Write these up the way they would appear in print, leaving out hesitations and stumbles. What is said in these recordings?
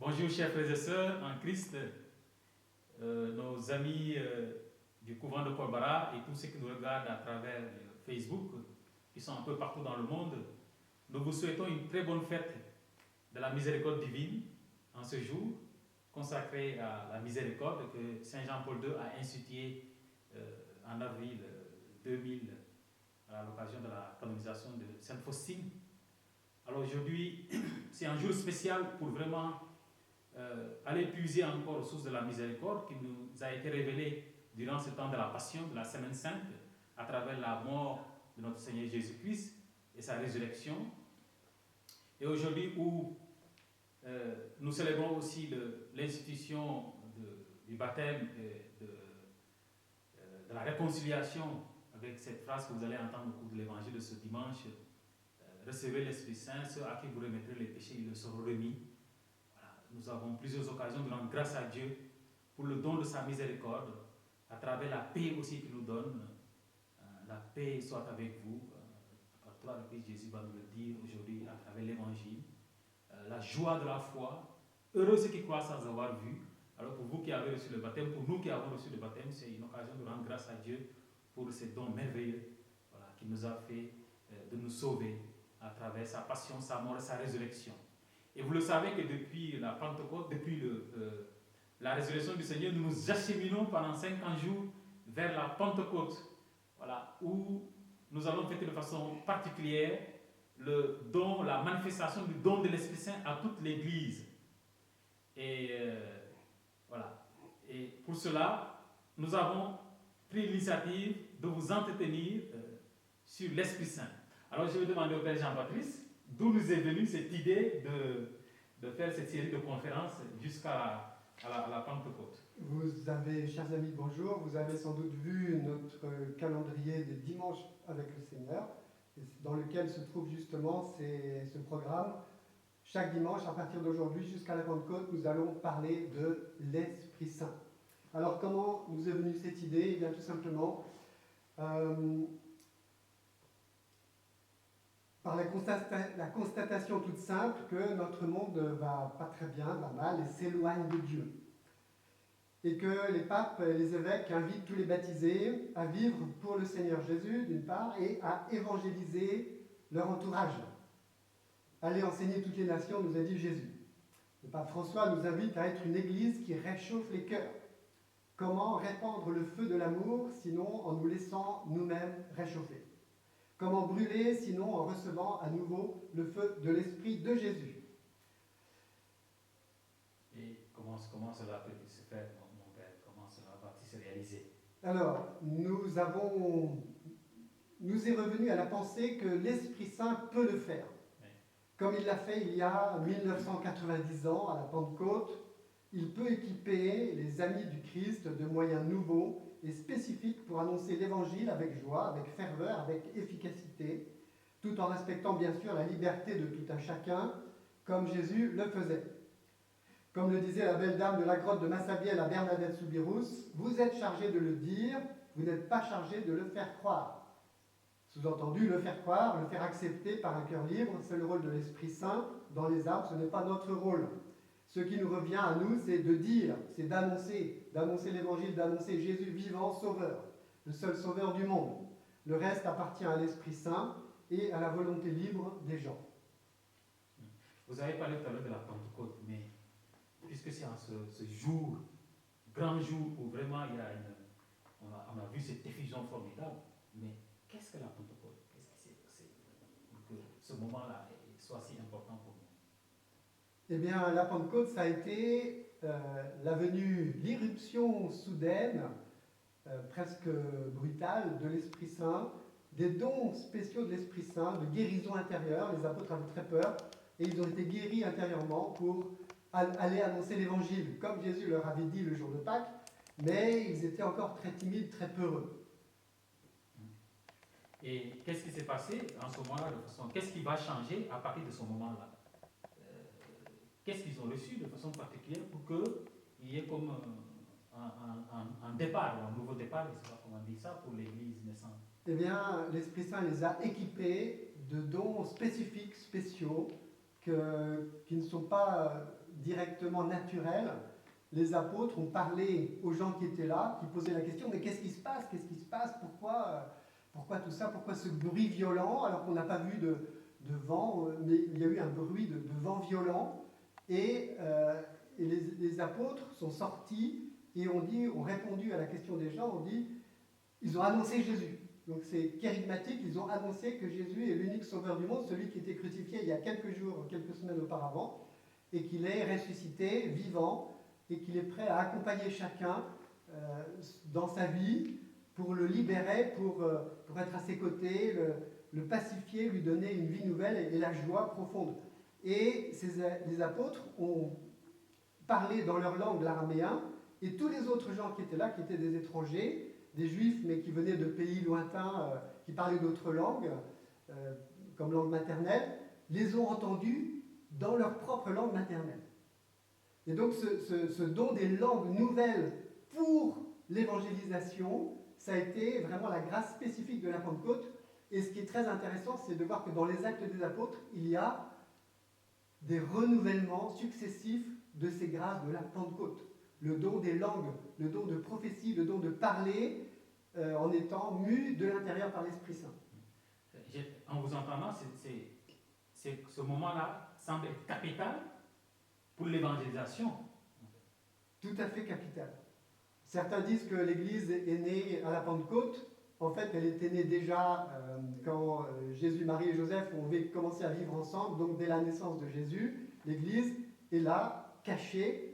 Bonjour chers frères et sœurs en Christ, nos amis du couvent de Kolbara et tous ceux qui nous regardent à travers Facebook, qui sont un peu partout dans le monde. Nous vous souhaitons une très bonne fête de la miséricorde divine en ce jour consacré à la miséricorde que Saint Jean-Paul II a institué en avril 2000 à l'occasion de la canonisation de Sainte Faustine. Alors aujourd'hui, c'est un jour spécial pour vraiment aller puiser encore aux sources de la miséricorde qui nous a été révélée durant ce temps de la Passion, de la Semaine Sainte, à travers la mort de notre Seigneur Jésus-Christ et sa résurrection. Et aujourd'hui où nous célébrons aussi l'institution du baptême et de la réconciliation avec cette phrase que vous allez entendre au cours de l'évangile de ce dimanche. Recevez l'Esprit Saint, ceux à qui vous remettrez les péchés, ils le seront remis. Voilà. Nous avons plusieurs occasions de rendre grâce à Dieu pour le don de sa miséricorde, à travers la paix aussi qu'il nous donne. La paix soit avec vous. Par trois reprises, Jésus va nous le dire aujourd'hui à travers l'évangile. La joie de la foi. Heureux ceux qui croient sans avoir vu. Alors pour vous qui avez reçu le baptême, pour nous qui avons reçu le baptême, c'est une occasion de rendre grâce à Dieu pour ces dons merveilleux qu'il nous a fait de nous sauver à travers sa passion, sa mort et sa résurrection. Et vous le savez que depuis la Pentecôte, depuis la résurrection du Seigneur, nous nous acheminons pendant 50 jours vers la Pentecôte, où nous allons fêter de façon particulière le don, la manifestation du don de l'Esprit Saint à toute l'Église. Et Et pour cela, nous avons pris l'initiative de vous entretenir sur l'Esprit Saint. Alors je vais demander au Père Jean-Baptiste d'où nous est venue cette idée de faire cette série de conférences jusqu'à la Pentecôte. Vous avez, chers amis, bonjour. Vous avez sans doute vu notre calendrier des dimanches avec le Seigneur, dans lequel se trouve justement ce programme. Chaque dimanche, à partir d'aujourd'hui jusqu'à la Pentecôte, nous allons parler de l'Esprit Saint. Alors, comment nous est venue cette idée? Eh bien, tout simplement, par la constatation toute simple que notre monde va pas très bien, va mal et s'éloigne de Dieu. Et que les papes et les évêques invitent tous les baptisés à vivre pour le Seigneur Jésus, d'une part, et à évangéliser leur entourage. Allez enseigner toutes les nations, nous a dit Jésus. Le pape François nous invite à être une église qui réchauffe les cœurs. Comment répandre le feu de l'amour, sinon en nous laissant nous-mêmes réchauffer? Comment brûler, sinon en recevant à nouveau le feu de l'Esprit de Jésus? Et comment cela peut se faire, mon Père? Comment cela va-t-il se réaliser? Alors, nous est revenu à la pensée que l'Esprit Saint peut le faire. Oui. Comme il l'a fait il y a 1990 ans à la Pentecôte, il peut équiper les amis du Christ de moyens nouveaux et spécifiques pour annoncer l'Évangile avec joie, avec ferveur, avec efficacité, tout en respectant bien sûr la liberté de tout un chacun, comme Jésus le faisait. Comme le disait la belle dame de la grotte de Massabielle à Bernadette Soubirous, vous êtes chargé de le dire, vous n'êtes pas chargé de le faire croire. Sous-entendu, le faire croire, le faire accepter par un cœur libre, c'est le rôle de l'Esprit Saint dans les âmes, ce n'est pas notre rôle. Ce qui nous revient à nous, c'est de dire, c'est d'annoncer l'Évangile, d'annoncer Jésus vivant, sauveur, le seul sauveur du monde. Le reste appartient à l'Esprit Saint et à la volonté libre des gens. Vous avez parlé tout à l'heure de la Pentecôte, mais puisque c'est en ce jour, grand jour, où vraiment on a vu cette effusion formidable, mais qu'est-ce que la Pentecôte? Qu'est-ce qui s'est passé pour que ce moment-là soit si important pour nous? Eh bien, la Pentecôte, ça a été la venue, l'irruption soudaine, presque brutale, de l'Esprit Saint, des dons spéciaux de l'Esprit Saint, de guérison intérieure. Les apôtres avaient très peur, et ils ont été guéris intérieurement pour aller annoncer l'Évangile, comme Jésus leur avait dit le jour de Pâques, mais ils étaient encore très timides, très peureux. Et qu'est-ce qui s'est passé en ce moment-là de façon? Qu'est-ce qui va changer à partir de ce moment-là? Qu'est-ce qu'ils ont reçu de façon particulière pour qu'il y ait comme un départ, un nouveau départ, je ne sais pas comment on dit ça, pour l'Église naissante? Eh bien, l'Esprit Saint les a équipés de dons spécifiques, spéciaux, qui ne sont pas directement naturel. Les apôtres ont parlé aux gens qui étaient là, qui posaient la question, mais qu'est-ce qui se passe? Qu'est-ce qui se passe? Pourquoi tout ça? Pourquoi ce bruit violent alors qu'on n'a pas vu de vent, mais il y a eu un bruit de vent violent. Et les apôtres sont sortis et ont répondu à la question des gens, ils ont annoncé Jésus. Donc c'est charismatique, ils ont annoncé que Jésus est l'unique sauveur du monde, celui qui était crucifié il y a quelques jours, quelques semaines auparavant, et qu'il est ressuscité, vivant, et qu'il est prêt à accompagner chacun dans sa vie pour le libérer, pour être à ses côtés, le pacifier, lui donner une vie nouvelle et la joie profonde. Et les apôtres ont parlé dans leur langue, l'araméen, et tous les autres gens qui étaient là, qui étaient des étrangers, des juifs, mais qui venaient de pays lointains, qui parlaient d'autres langues, comme langue maternelle, les ont entendus dans leur propre langue maternelle. Et donc ce don des langues nouvelles pour l'évangélisation, ça a été vraiment la grâce spécifique de la Pentecôte. Et ce qui est très intéressant, c'est de voir que dans les actes des apôtres, il y a des renouvellements successifs de ces grâces de la Pentecôte. Le don des langues, le don de prophétie, le don de parler en étant mu de l'intérieur par l'Esprit Saint. En vous entendant, ce moment-là semble être capital pour l'évangélisation. Tout à fait capital. Certains disent que l'Église est née à la Pentecôte. En fait, elle était née déjà quand Jésus, Marie et Joseph ont commencé à vivre ensemble. Donc, dès la naissance de Jésus, l'Église est là, cachée.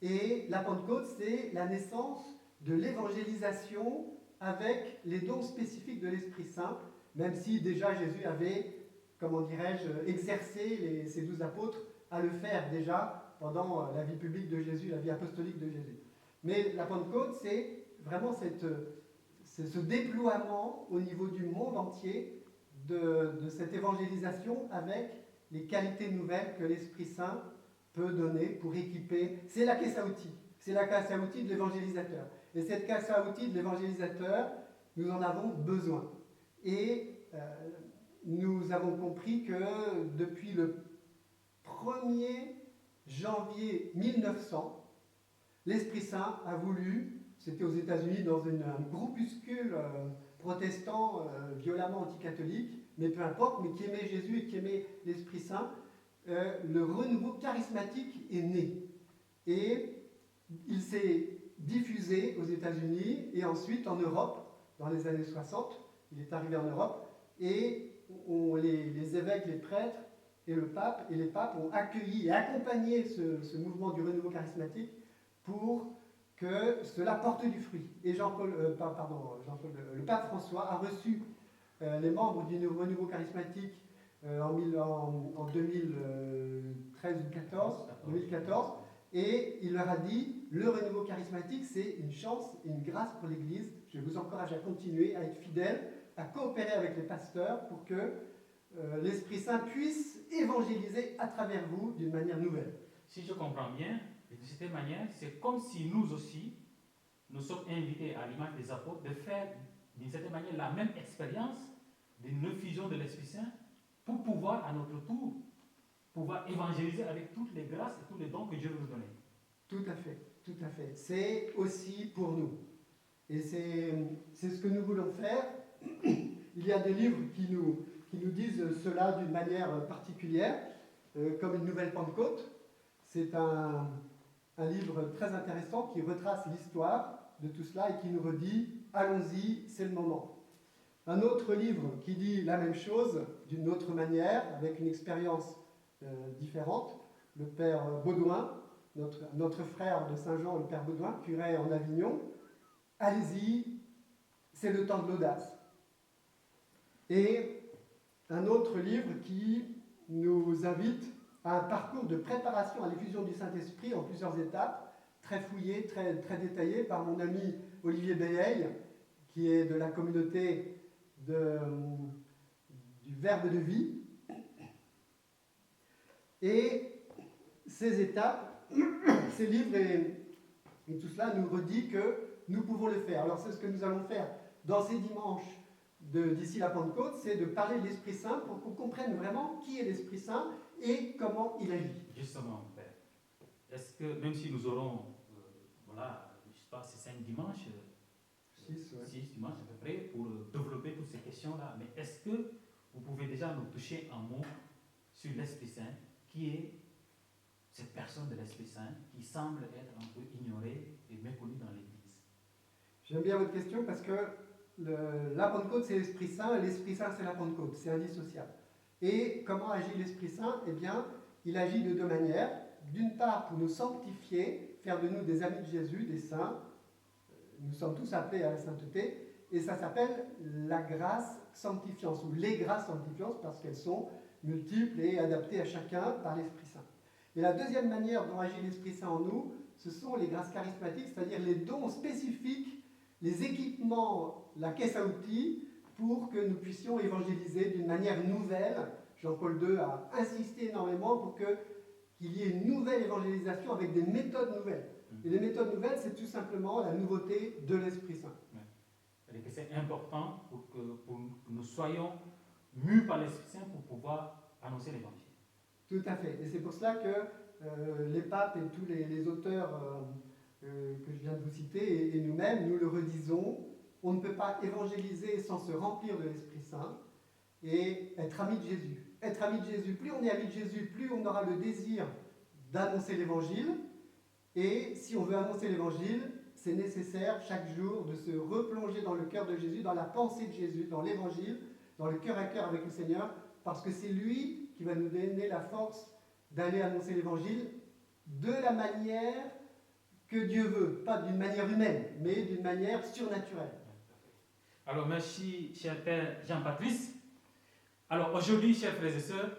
Et la Pentecôte, c'est la naissance de l'évangélisation avec les dons spécifiques de l'Esprit Saint, même si déjà Jésus avait, comment dirais-je, exercé ses 12 apôtres à le faire déjà pendant la vie publique de Jésus, la vie apostolique de Jésus. Mais la Pentecôte, c'est vraiment ce déploiement au niveau du monde entier de cette évangélisation avec les qualités nouvelles que l'Esprit Saint peut donner pour équiper. C'est la caisse à outils. C'est la caisse à outils de l'évangélisateur. Et cette caisse à outils de l'évangélisateur, nous en avons besoin. Et nous avons compris que depuis le 1er janvier 1900, l'Esprit Saint a voulu, c'était aux États-Unis dans un groupuscule protestant violemment anticatholique, mais peu importe, mais qui aimait Jésus et qui aimait l'Esprit Saint, le renouveau charismatique est né. Et il s'est diffusé aux États-Unis et ensuite en Europe, dans les années 60. Il est arrivé en Europe et les évêques, les prêtres et le pape et les papes ont accueilli et accompagné ce mouvement du renouveau charismatique pour que cela porte du fruit. Et le pape François a reçu les membres du renouveau charismatique en 2013 ou 2014, et il leur a dit, le renouveau charismatique, c'est une chance et une grâce pour l'Église. Je vous encourage à continuer, à être fidèle, à coopérer avec les pasteurs pour que l'Esprit Saint puisse évangéliser à travers vous d'une manière nouvelle. Si je comprends bien, de cette manière, c'est comme si nous aussi, nous sommes invités à l'image des apôtres de faire d'une certaine manière la même expérience d'une effusion de l'Esprit Saint pour pouvoir, à notre tour, pouvoir évangéliser avec toutes les grâces et tous les dons que Dieu nous donne. Tout à fait, tout à fait. C'est aussi pour nous. Et c'est ce que nous voulons faire. Il y a des livres qui nous disent cela d'une manière particulière, comme Une nouvelle Pentecôte. C'est un livre très intéressant qui retrace l'histoire de tout cela et qui nous redit « Allons-y, c'est le moment ». Un autre livre qui dit la même chose d'une autre manière, avec une expérience différente, le père Baudouin, notre frère de Saint-Jean, le père Baudouin, curé en Avignon. Allez-y, c'est le temps de l'audace. Et un autre livre qui nous invite à un parcours de préparation à l'effusion du Saint-Esprit en plusieurs étapes, très fouillé, très, très détaillé par mon ami Olivier Beyeil, qui est de la communauté du Verbe de vie. Et ces étapes, ces livres et tout cela nous redit que nous pouvons le faire. Alors c'est ce que nous allons faire dans ces dimanches d'ici la Pentecôte, c'est de parler de l'Esprit Saint pour qu'on comprenne vraiment qui est l'Esprit Saint et comment il agit. Justement, Père, est-ce que, même si nous aurons, voilà, je ne sais pas, c'est 5 dimanches, 6 dimanches à peu près, pour développer toutes ces questions-là, mais est-ce que vous pouvez déjà nous toucher un mot sur l'Esprit Saint, qui est cette personne de l'Esprit Saint qui semble être un peu ignorée et méconnue dans l'Église? J'aime bien votre question parce que la Pentecôte, c'est l'Esprit Saint, et l'Esprit Saint, c'est la Pentecôte, c'est indissociable. Et comment agit l'Esprit Saint? Eh bien, il agit de deux manières. D'une part, pour nous sanctifier, faire de nous des amis de Jésus, des saints. Nous sommes tous appelés à la sainteté, et ça s'appelle la grâce sanctifiante, ou les grâces sanctifiantes, parce qu'elles sont multiples et adaptées à chacun par l'Esprit Saint. Et la deuxième manière dont agit l'Esprit Saint en nous, ce sont les grâces charismatiques, c'est-à-dire les dons spécifiques, les équipements, la caisse à outils, pour que nous puissions évangéliser d'une manière nouvelle. Jean-Paul II a insisté énormément pour qu'il y ait une nouvelle évangélisation avec des méthodes nouvelles. Et les méthodes nouvelles, c'est tout simplement la nouveauté de l'Esprit Saint. Ouais. C'est important pour que nous soyons mus par l'Esprit Saint pour pouvoir annoncer l'Évangile. Tout à fait. Et c'est pour cela que les papes et tous les auteurs que je viens de vous citer, et nous-mêmes, nous le redisons, on ne peut pas évangéliser sans se remplir de l'Esprit Saint et être ami de Jésus. Être ami de Jésus, plus on est ami de Jésus, plus on aura le désir d'annoncer l'Évangile. Et si on veut annoncer l'Évangile, c'est nécessaire chaque jour de se replonger dans le cœur de Jésus, dans la pensée de Jésus, dans l'Évangile, dans le cœur à cœur avec le Seigneur, parce que c'est lui qui va nous donner la force d'aller annoncer l'Évangile de la manière que Dieu veut, pas d'une manière humaine, mais d'une manière surnaturelle. Alors merci, cher Père Jean-Patrice. Alors aujourd'hui, chers frères et sœurs,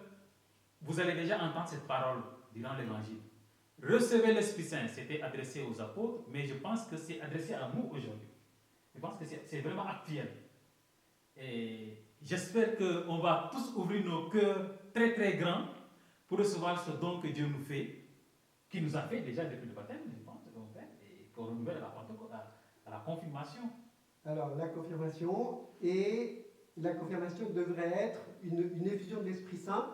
vous allez déjà entendre cette parole durant l'Évangile. Recevez l'Esprit Saint, c'était adressé aux apôtres, mais je pense que c'est adressé à nous aujourd'hui. Je pense que c'est vraiment actuel. Et j'espère qu'on va tous ouvrir nos cœurs très très grands pour recevoir ce don que Dieu nous fait, qui nous a fait déjà depuis le baptême, je pense, et qu'on renouvelle à la confirmation. Alors la confirmation devrait être une effusion de l'Esprit Saint.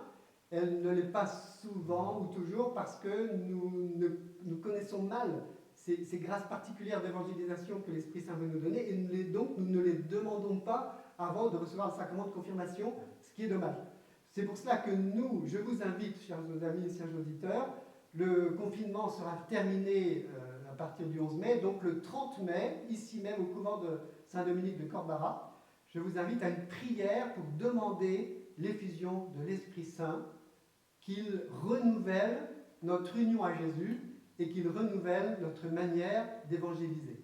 Elle ne l'est pas souvent ou toujours parce que nous connaissons mal ces grâces particulières d'évangélisation que l'Esprit Saint veut nous donner, et donc nous ne les demandons pas avant de recevoir le sacrement de confirmation, ce qui est dommage. C'est pour cela que je vous invite, chers amis et chers auditeurs, le confinement sera terminé à partir du 11 mai, donc le 30 mai, ici même au couvent de Saint-Dominique de Corbara, je vous invite à une prière pour demander l'effusion de l'Esprit Saint, qu'il renouvelle notre union à Jésus et qu'il renouvelle notre manière d'évangéliser.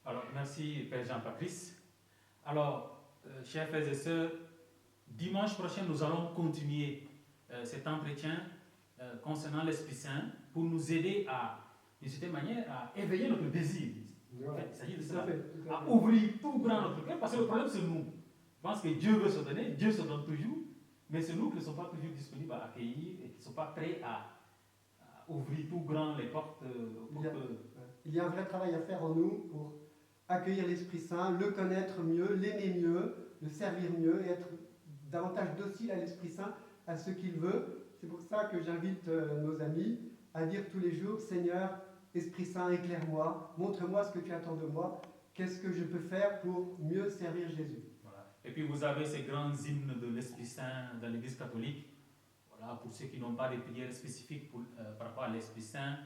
Alors, merci Père Jean-Patrice. Alors, chers frères et sœurs, dimanche prochain, nous allons continuer cet entretien concernant l'Esprit Saint pour nous aider d'une certaine manière, à éveiller notre désir. En fait, il s'agit de ça, à ouvrir tout grand notre cœur, parce que le problème c'est nous. Je pense que Dieu veut se donner, Dieu se donne toujours, mais c'est nous qui ne sommes pas toujours disponibles à accueillir et qui ne sommes pas prêts à ouvrir tout grand les portes Il y a un vrai travail à faire en nous pour accueillir l'Esprit Saint, le connaître mieux, l'aimer mieux, le servir mieux et être davantage docile à l'Esprit Saint, à ce qu'il veut. C'est pour ça que j'invite nos amis à dire tous les jours: Seigneur, Esprit Saint, éclaire-moi, montre-moi ce que tu attends de moi, qu'est-ce que je peux faire pour mieux servir Jésus. Voilà. Et puis vous avez ces grands hymnes de l'Esprit Saint dans l'Église catholique. Voilà, pour ceux qui n'ont pas de prières spécifiques par rapport à l'Esprit Saint,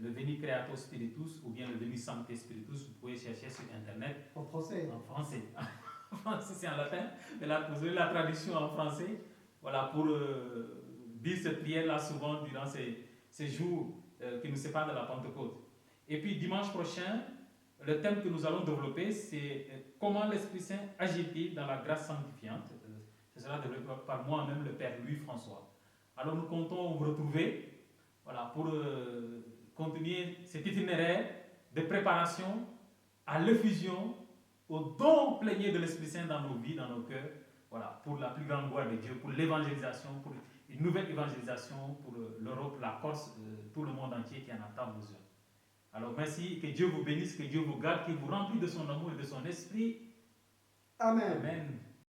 le Veni Creator Spiritus ou bien le Veni Sancte Spiritus, vous pouvez chercher sur Internet. En français. En français. En français, c'est en latin, mais là, vous avez la traduction en français. Voilà, pour dire cette prière-là souvent durant ces jours qui nous séparent de la Pentecôte. Et puis dimanche prochain, le thème que nous allons développer, c'est comment l'Esprit Saint agit-il dans la grâce sanctifiante. Ce sera développé par moi-même, le Père Louis-François. Alors nous comptons vous retrouver, voilà, pour continuer cet itinéraire de préparation à l'effusion, au don plénier de l'Esprit Saint dans nos vies, dans nos cœurs, voilà, pour la plus grande gloire de Dieu, pour l'évangélisation, pour une nouvelle évangélisation pour l'Europe, la Corse, tout le monde entier qui en a tant besoin. Alors merci, que Dieu vous bénisse, que Dieu vous garde, qu'il vous remplisse de son amour et de son esprit. Amen. Amen.